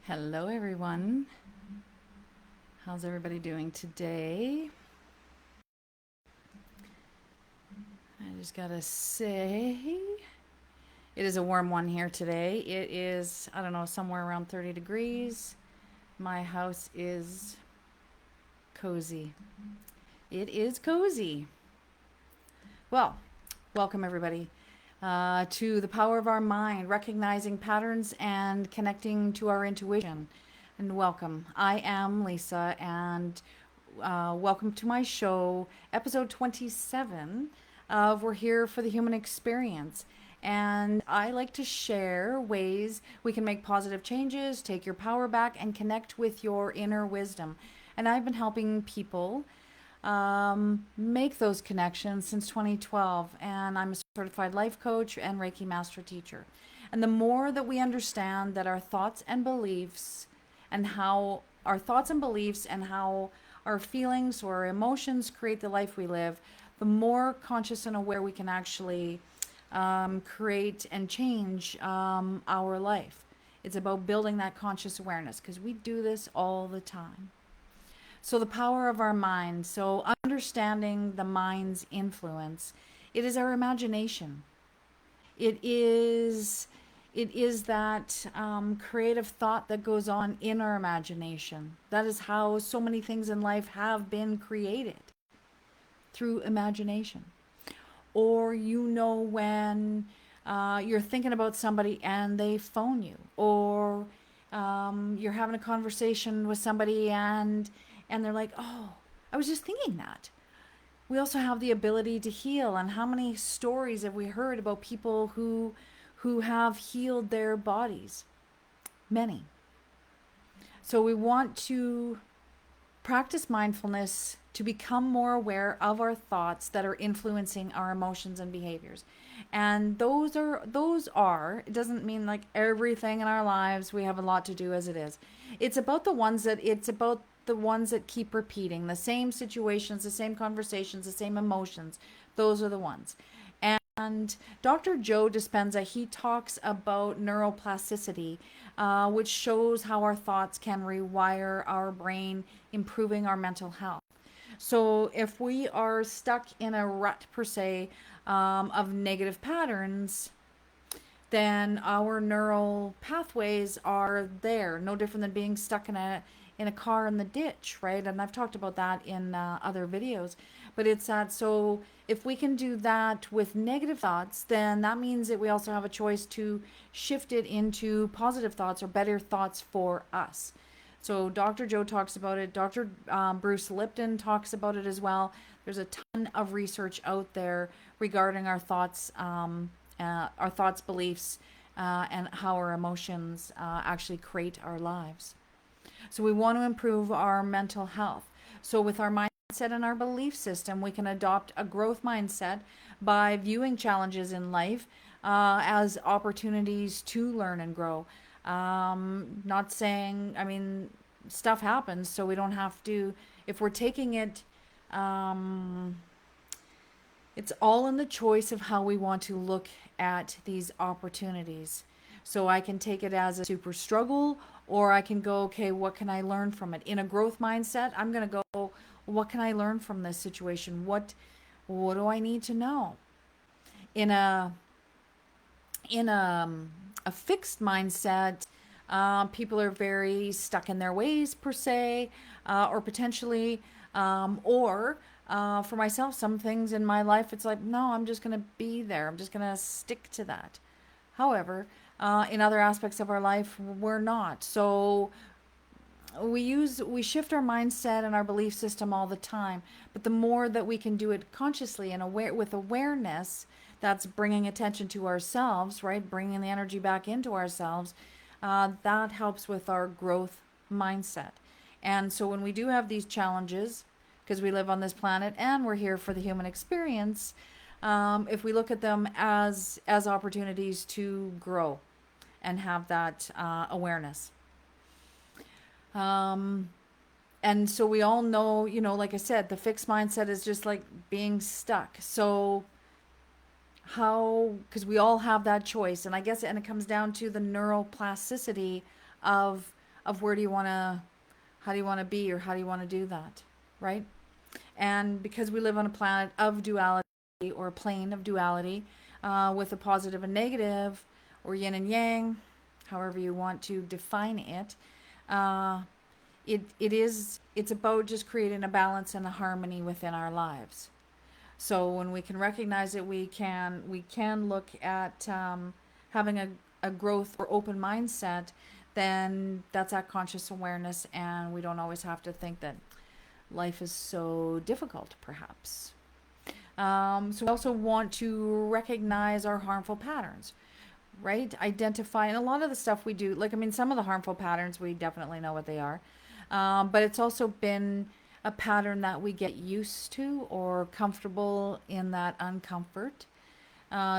Hello, everyone. How's everybody doing today? I just gotta say, it is a warm one here today. It is, I don't know, somewhere around 30 degrees. My house is cozy. It is cozy. Well, welcome, everybody, to the power of our mind, recognizing patterns and connecting to our intuition. And welcome. I am Lisa, and welcome to my show, episode 27 of We're Here for the Human Experience. And I like to share ways we can make positive changes, take your power back, and connect with your inner wisdom. And I've been helping people make those connections since 2012. And I'm a certified life coach and Reiki master teacher. And the more that we understand that our thoughts and beliefs and how our feelings or emotions create the life we live, the more conscious and aware we can actually create and change our life. It's about building that conscious awareness because we do this all the time. So, the power of our mind. So, understanding the mind's influence. It is our imagination. It is it is that creative thought that goes on in our imagination. That is how so many things in life have been created through imagination. Or when you're thinking about somebody and they phone you, or you're having a conversation with somebody and they're like, "Oh, I was just thinking that." We also have the ability to heal, and how many stories have we heard about people who have healed their bodies? Many. So we want to practice mindfulness to become more aware of our thoughts that are influencing our emotions and behaviors. And those are it doesn't mean like everything in our lives. We have a lot to do as it is. It's about the ones that keep repeating the same situations, the same conversations, the same emotions. Those are the ones. And Dr. Joe Dispenza, he talks about neuroplasticity, which shows how our thoughts can rewire our brain, improving our mental health. So if we are stuck in a rut, per se, of negative patterns, then our neural pathways are there, no different than being stuck in a car in the ditch, right? And I've talked about that in other videos. But it's that, so if we can do that with negative thoughts, then that means that we also have a choice to shift it into positive thoughts or better thoughts for us. So Dr. Joe talks about it. Dr. Bruce Lipton talks about it as well. There's a ton of research out there regarding our thoughts, beliefs, and how our emotions actually create our lives. So we want to improve our mental health. So with our mindset and our belief system, we can adopt a growth mindset by viewing challenges in life as opportunities to learn and grow. Not saying, I mean, stuff happens, so we don't have to, if we're taking it, it's all in the choice of how we want to look at these opportunities. So I can take it as a super struggle, or I can go, okay, what can I learn from it? In a growth mindset, I'm going to go, what can I learn from this situation? What do I need to know? In a fixed mindset, people are very stuck in their ways, per se, or potentially, or for myself, some things in my life, it's like, no, I'm just going to be there. I'm just going to stick to that. However, in other aspects of our life, we're not. So we shift our mindset and our belief system all the time, but the more that we can do it consciously and aware with awareness, that's bringing attention to ourselves, right, bringing the energy back into ourselves, that helps with our growth mindset. And so when we do have these challenges, because we live on this planet and we're here for the human experience, if we look at them as opportunities to grow and have that awareness. And so we all know, like I said, the fixed mindset is just like being stuck. So because we all have that choice, and I guess, and it comes down to the neuroplasticity of of where do you want to, how do you want to be, or how do you want to do that, right? And because we live on a planet of duality, or a plane of duality, with a positive and negative, or yin and yang, however you want to define it, uh, it's about just creating a balance and a harmony within our lives. So when we can recognize it, we can look at having a growth or open mindset. Then that's that conscious awareness, and we don't always have to think that life is so difficult, perhaps. So we also want to recognize our harmful patterns, right? Identify, and a lot of the stuff we do, like, I mean, some of the harmful patterns, we definitely know what they are. But it's also been a pattern that we get used to or comfortable in that uncomfort.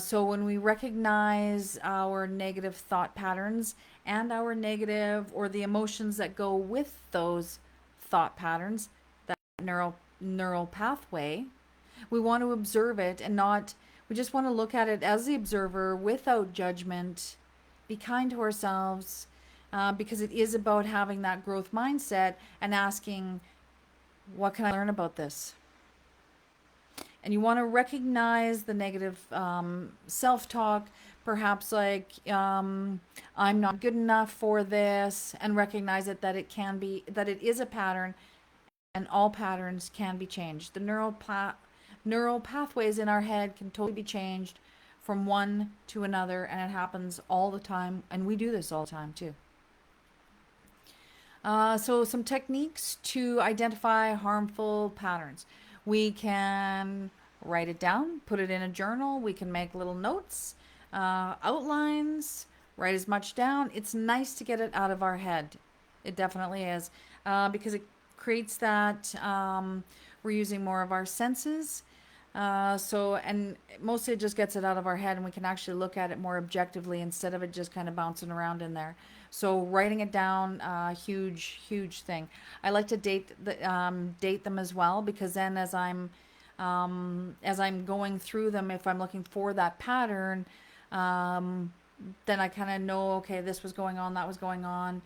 So when we recognize our negative thought patterns and our negative, or the emotions that go with those thought patterns, that neural pathway, we want to observe it and not, we just want to look at it as the observer without judgment, be kind to ourselves, because it is about having that growth mindset and asking, what can I learn about this? And you want to recognize the negative self-talk, perhaps like, I'm not good enough for this, and recognize it, that it can be, that it is a pattern, and all patterns can be changed. The neural pathways in our head can totally be changed from one to another, and it happens all the time, and we do this all the time too. So some techniques to identify harmful patterns. We can write it down, put it in a journal. We can make little notes, outlines, write as much down. It's nice to get it out of our head. It definitely is, because it creates that, we're using more of our senses. And mostly it just gets it out of our head, and we can actually look at it more objectively instead of it just kind of bouncing around in there. So writing it down, huge thing. I like to date them as well, because then as I'm going through them, if I'm looking for that pattern, then I kind of know, okay, this was going on, that was going on.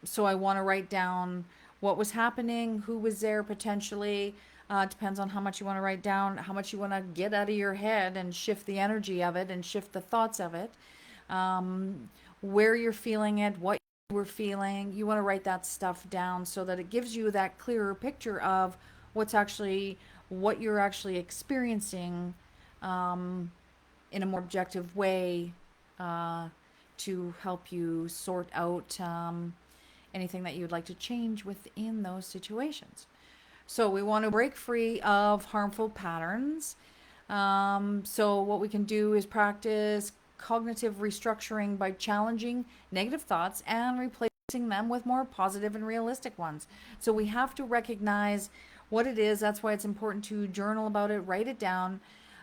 So I want to write down what was happening, who was there potentially. It depends on how much you want to write down, how much you want to get out of your head and shift the energy of it and shift the thoughts of it. Where you're feeling it, what you were feeling. You want to write that stuff down so that it gives you that clearer picture of what you're actually experiencing, in a more objective way, to help you sort out anything that you'd like to change within those situations. So we want to break free of harmful patterns. So what we can do is practice cognitive restructuring by challenging negative thoughts and replacing them with more positive and realistic ones. So we have to recognize what it is. That's why it's important to journal about it, write it down,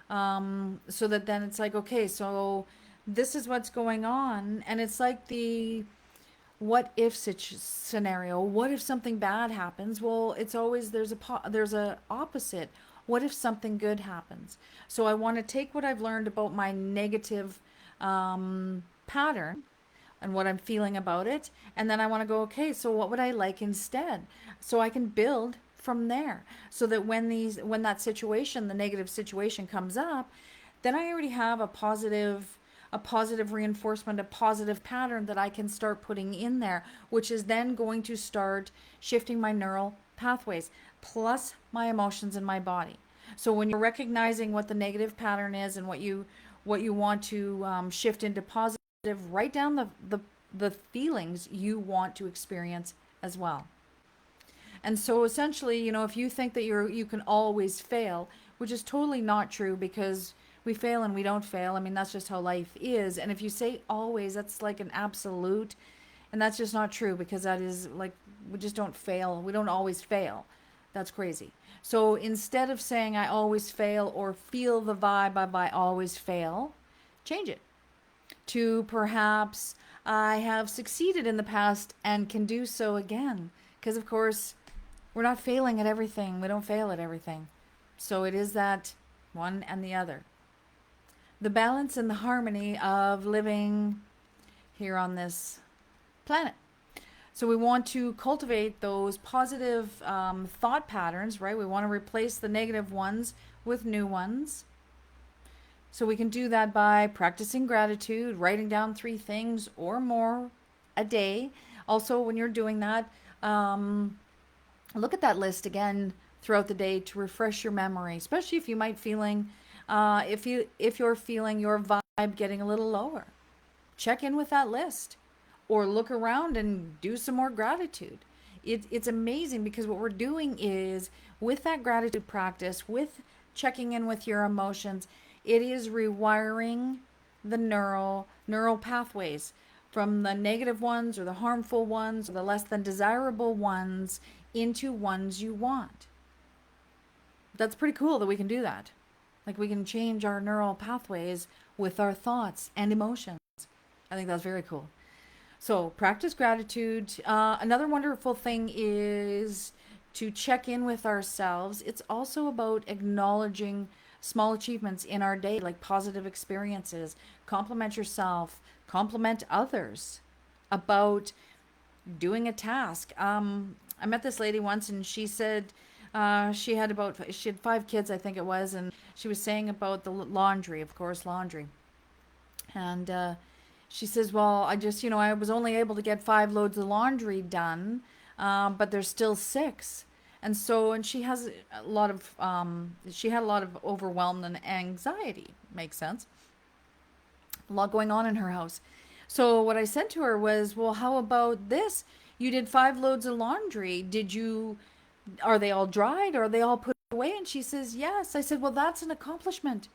so that then it's like, okay, so this is what's going on. And it's like the what if scenario. What if something bad happens? Well, it's always, there's a opposite. What if something good happens? So I want to take what I've learned about my negative pattern and what I'm feeling about it, and then I want to go, okay, so what would I like instead? So I can build from there, so that when that situation, the negative situation comes up, then I already have a positive reinforcement, a positive pattern that I can start putting in there, which is then going to start shifting my neural pathways, plus my emotions in my body. So when you're recognizing what the negative pattern is and what you want to shift into positive, write down the feelings you want to experience as well. And so essentially, if you think that you can always fail, which is totally not true, because we fail and we don't fail. I mean, that's just how life is. And if you say always, that's like an absolute, and that's just not true, because that is like, we just don't fail. We don't always fail. That's crazy. So instead of saying I always fail, or feel the vibe of I always fail, change it to perhaps I have succeeded in the past and can do so again. Because of course, we're not failing at everything. We don't fail at everything. So it is that one and the other. The balance and the harmony of living here on this planet. So we want to cultivate those positive thought patterns, right? We want to replace the negative ones with new ones. So we can do that by practicing gratitude, writing down 3 things or more a day. Also, when you're doing that, look at that list again throughout the day to refresh your memory, especially if you might feeling, if you're feeling your vibe getting a little lower. Check in with that list, or look around and do some more gratitude. It's amazing because what we're doing is with that gratitude practice, with checking in with your emotions, it is rewiring the neural pathways from the negative ones or the harmful ones or the less than desirable ones into ones you want. That's pretty cool that we can do that. Like we can change our neural pathways with our thoughts and emotions. I think that's very cool. So practice gratitude. Another wonderful thing is to check in with ourselves. It's also about acknowledging small achievements in our day, like positive experiences. Compliment yourself, compliment others about doing a task. I met this lady once, and she said she had 5 kids, I think it was, and she was saying about the laundry, of course, laundry, and she says, "Well, I was only able to get 5 loads of laundry done, but there's still 6." And she has a lot of she had a lot of overwhelm and anxiety. Makes sense. A lot going on in her house. So what I said to her was, "Well, how about this? You did 5 loads of laundry. Are they all dried? Or are they all put away?" And she says, "Yes." I said, "Well, that's an accomplishment.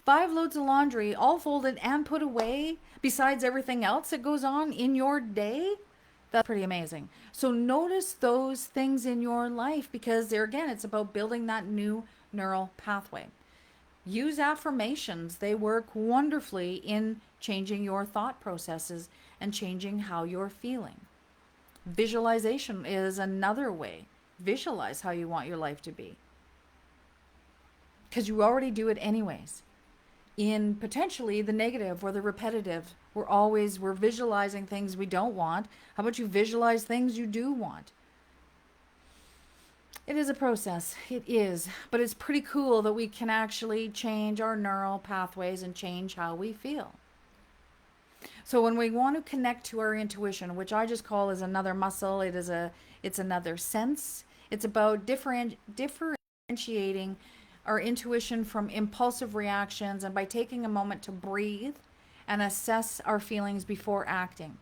5 loads of laundry, all folded and put away, besides everything else that goes on in your day. That's pretty amazing." So notice those things in your life, because there again, it's about building that new neural pathway. Use affirmations. They work wonderfully in changing your thought processes and changing how you're feeling. Visualization is another way. Visualize how you want your life to be, because you already do it anyways. In potentially the negative or the repetitive, we're visualizing things we don't want. How about you visualize things you do want? It is a process. It is. But it's pretty cool that we can actually change our neural pathways and change how we feel. So when we want to connect to our intuition, which I just call is another muscle, it's another sense. It's about differentiating our intuition from impulsive reactions, and by taking a moment to breathe and assess our feelings before acting.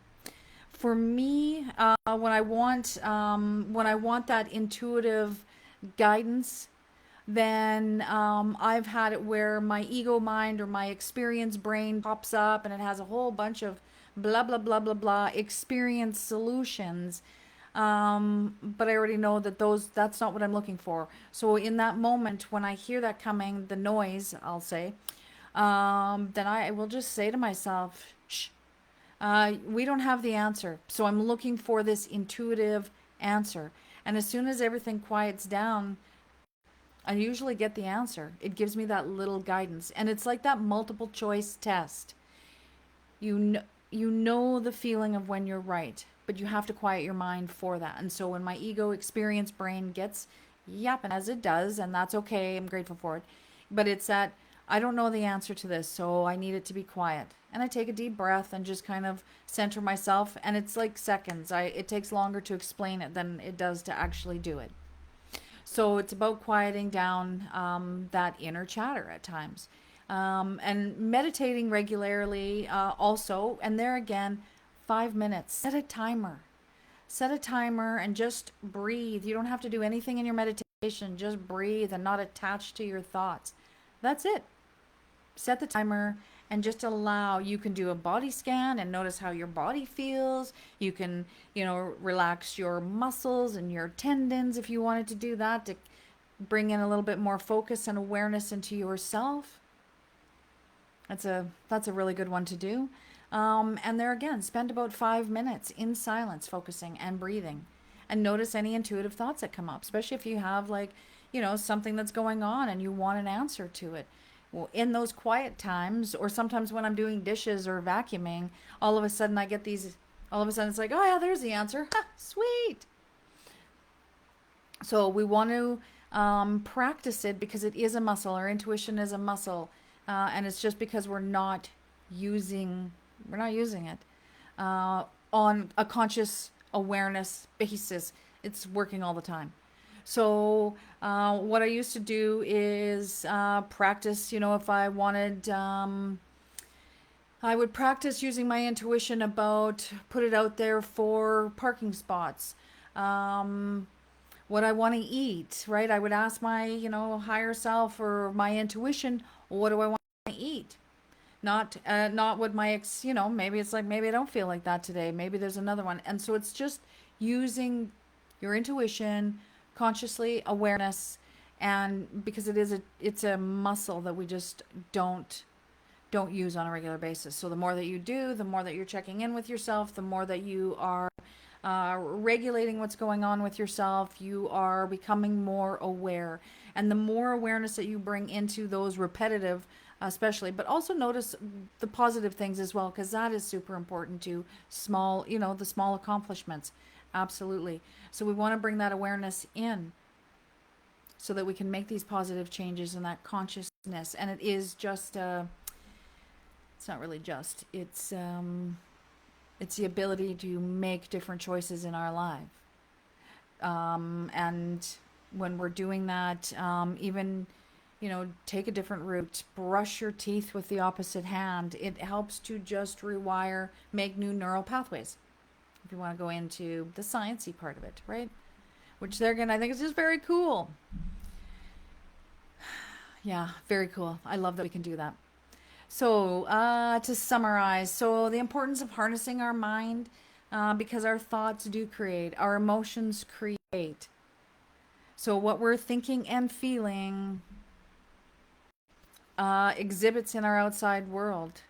For me, when I want that intuitive guidance, then I've had it where my ego mind or my experience brain pops up and it has a whole bunch of blah blah blah blah blah experience solutions, but I already know that that's not what I'm looking for. So in that moment when I hear that coming, the noise, I'll say, then I will just say to myself, shh, we don't have the answer. So I'm looking for this intuitive answer. And as soon as everything quiets down, I usually get the answer. It gives me that little guidance. And it's like that multiple choice test. You know the feeling of when you're right, but you have to quiet your mind for that. And so when my ego experience brain gets yapping, as it does, and that's okay, I'm grateful for it, but it's that I don't know the answer to this, so I need it to be quiet. And I take a deep breath and just kind of center myself, and it's like seconds. It takes longer to explain it than it does to actually do it. So it's about quieting down that inner chatter at times. And meditating regularly also. And there again, 5 minutes. Set a timer. Set a timer and just breathe. You don't have to do anything in your meditation. Just breathe and not attach to your thoughts. That's it. Set the timer and just allow. You can do a body scan and notice how your body feels. You can, relax your muscles and your tendons if you wanted to do that, to bring in a little bit more focus and awareness into yourself. That's a really good one to do. And there again, spend about 5 minutes in silence, focusing and breathing, and notice any intuitive thoughts that come up, especially if you have something that's going on and you want an answer to it. Well, in those quiet times, or sometimes when I'm doing dishes or vacuuming, all of a sudden I get these All of a sudden it's like, oh yeah, there's the answer. Ha, sweet. So we want to practice it because it is a muscle. Our intuition is a muscle, and it's just because using we're not using it on a conscious awareness basis. It's working all the time. So what I used to do is practice. You know, if I wanted. I would practice using my intuition about put it out there for parking spots. Um, what I want to eat, right? I would ask my, higher self or my intuition, what do I want to eat? Not what my maybe it's like maybe I don't feel like that today. Maybe there's another one. And so it's just using your intuition, consciously awareness, and because it's a muscle that we just don't use on a regular basis. So the more that you do, the more that you're checking in with yourself, the more that you are regulating what's going on with yourself, you are becoming more aware. And the more awareness that you bring into those repetitive, especially, but also notice the positive things as well, because that is super important too. Small, the small accomplishments. Absolutely. So we want to bring that awareness in so that we can make these positive changes and that consciousness. And it is just, it's not really just, it's the ability to make different choices in our life. And when we're doing that, even, take a different route, brush your teeth with the opposite hand. It helps to just rewire, make new neural pathways. If you want to go into the sciencey part of it, right? Which they're gonna, I think it's just very cool. Yeah, very cool. I love that we can do that. So, to summarize, so the importance of harnessing our mind because our thoughts do create, our emotions create. So, what we're thinking and feeling exhibits in our outside world.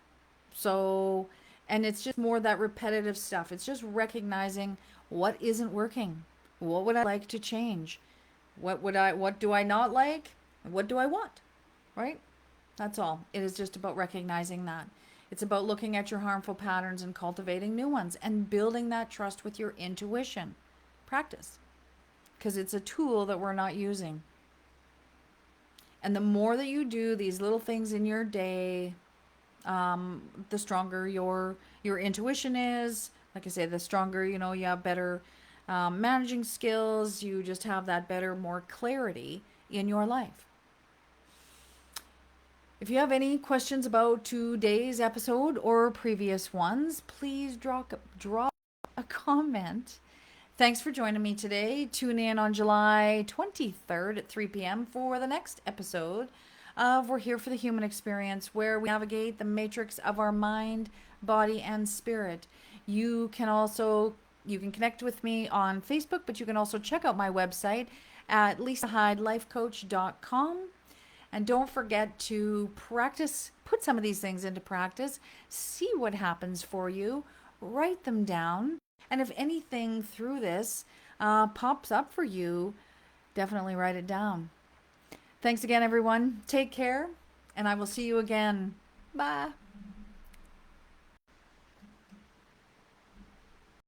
So, and it's just more that repetitive stuff. It's just recognizing what isn't working. What would I like to change? What do I not like? What do I want? Right? That's all. It is just about recognizing that. It's about looking at your harmful patterns and cultivating new ones and building that trust with your intuition. Practice. Because it's a tool that we're not using. And the more that you do these little things in your day, the stronger your intuition is. Like I say, the stronger, you have better managing skills. You just have that better, more clarity in your life. If you have any questions about today's episode or previous ones, please drop a comment. Thanks for joining me today. Tune in on July 23rd at 3 p.m. for the next episode of We're Here for the Human Experience, where we navigate the matrix of our mind, body, and spirit. You can connect with me on Facebook, but you can also check out my website at lisahydelifecoach.com. And don't forget to practice, put some of these things into practice, see what happens for you, write them down. And if anything through this pops up for you, definitely write it down. Thanks again, everyone. Take care, and I will see you again. Bye.